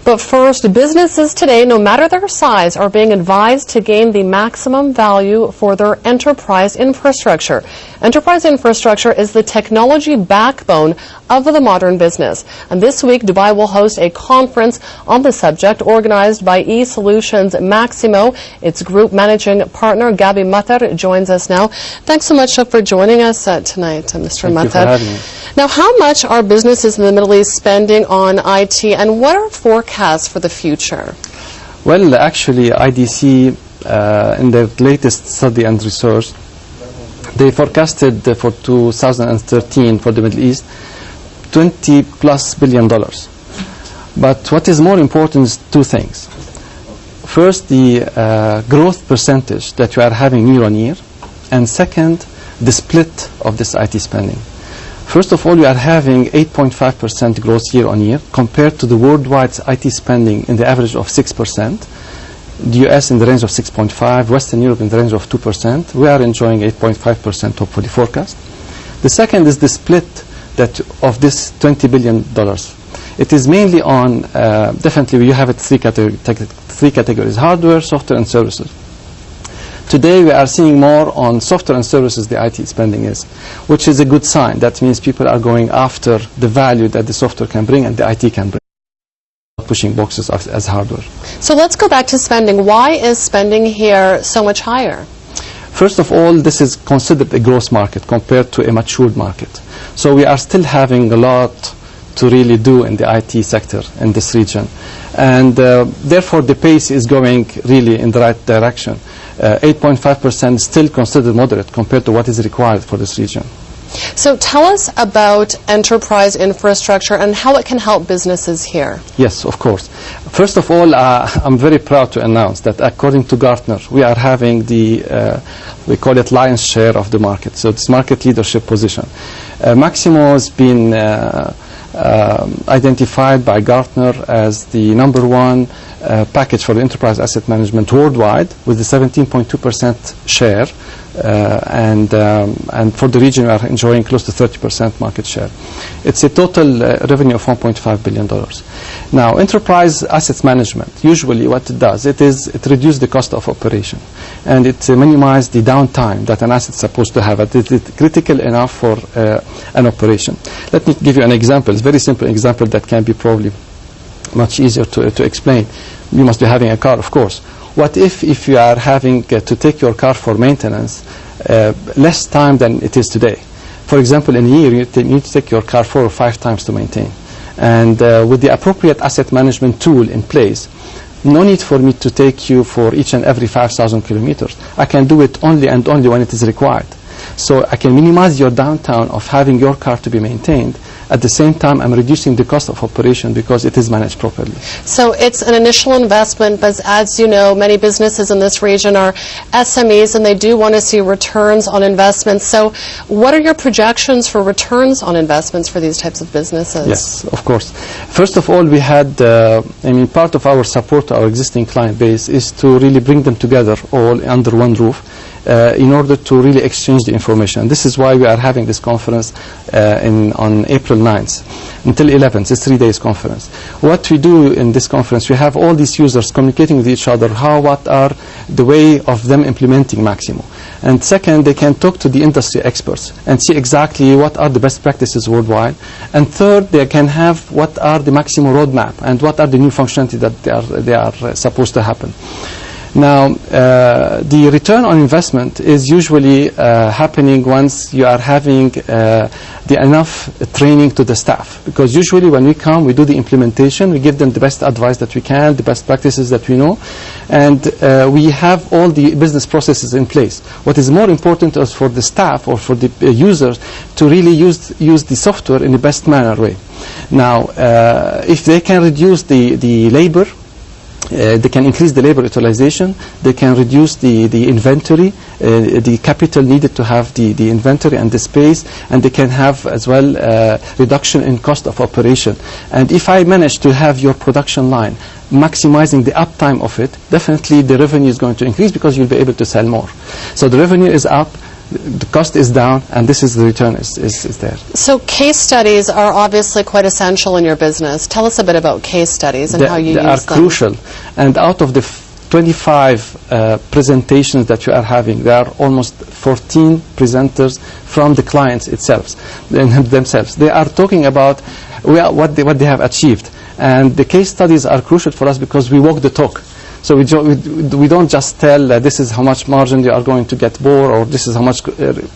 But first, businesses today, no matter their size, are being advised to gain the maximum value for their enterprise infrastructure. Enterprise infrastructure is the technology backbone of the modern business. And this week, Dubai will host a conference on the subject organized by eSolutions Maximo. Its group managing partner, Gaby Matar, joins us now. Thanks so much for joining us tonight, Mr. Matar. Thank you for having me. Now, how much are businesses in the Middle East spending on IT, and what are forecasts for the future? Well, actually, IDC, in their latest study and research, they forecasted for 2013 for the Middle East $20+ billion. But what is more important is two things. First, the growth percentage that we are having year on year, and second, the split of this IT spending. First of all, we are having 8.5% growth year on year compared to the worldwide IT spending in the average of 6%. The US in the range of 6.5%, Western Europe in the range of 2%. We are enjoying 8.5% hopefully forecast. The second is the split of this $20 billion. It is mainly on, definitely you have it three categories, hardware, software and services. Today we are seeing more on software and services the IT spending is, which is a good sign. That means people are going after the value that the software can bring and the IT can bring, pushing boxes as hardware. So let's go back to spending. Why is spending here so much higher? First of all, this is considered a growth market compared to a matured market. So we are still having a lot to really do in the IT sector in this region. And therefore the pace is going really in the right direction. 8.5% still considered moderate compared to what is required for this region. So tell us about enterprise infrastructure and how it can help businesses here. Yes, of course. First of all, I'm very proud to announce that according to Gartner, we are having the, we call it lion's share of the market. So it's market leadership position. Maximo has been identified by Gartner as the #1 package for the enterprise asset management worldwide with the 17.2% share, and for the region we are enjoying close to 30% market share. It's a total revenue of $1.5 billion. Now, enterprise asset management, usually what it does, it reduces the cost of operation and it minimizes the downtime that an asset is supposed to have. It is critical enough for an operation. Let me give you an example, a very simple example that can be probably much easier to explain. You must be having a car, of course. What if you are having to take your car for maintenance less time than it is today? For example, in a year you need to take your car 4 or 5 times to maintain. And with the appropriate asset management tool in place, no need for me to take you for each and every 5,000 kilometers. I can do it only and only when it is required. So I can minimize your downtime of having your car to be maintained. At the same time, I'm reducing the cost of operation because it is managed properly. So it's an initial investment, but as you know, many businesses in this region are SMEs and they do want to see returns on investments. So what are your projections for returns on investments for these types of businesses? Yes, of course. First of all, we had, part of our support to our existing client base is to really bring them together all under one roof. In order to really exchange the information. This is why we are having this conference on April 9th until 11th. It's a 3 days conference. What we do in this conference, we have all these users communicating with each other, what are the way of them implementing Maximo. And second, they can talk to the industry experts and see exactly what are the best practices worldwide. And third, they can have what are the Maximo roadmap and what are the new functionality that they are supposed to happen. Now, the return on investment is usually happening once you are having enough training to the staff. Because usually when we come, we do the implementation, we give them the best advice that we can, the best practices that we know, and we have all the business processes in place. What is more important is for the staff or for the users to really use the software in the best manner way. Now, if they can reduce the labor, they can increase the labor utilization, they can reduce the inventory, the capital needed to have the inventory and the space, and they can have as well reduction in cost of operation. And if I manage to have your production line maximizing the uptime of it, definitely the revenue is going to increase because you'll be able to sell more. So the revenue is up, the cost is down, and this is the return is there. So case studies are obviously quite essential in your business. Tell us a bit about case studies and how you use them. They are crucial. And out of the 25 presentations that you are having, there are almost 14 presenters from the clients themselves. They are talking about what they have achieved. And the case studies are crucial for us because we walk the talk. So we don't just tell this is how much margin you are going to get more, or this is how much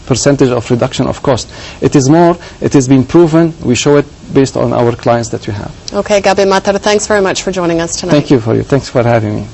percentage of reduction of cost. It is more, it has been proven, we show it based on our clients that we have. Okay, Gaby Matar, thanks very much for joining us tonight. Thanks for having me.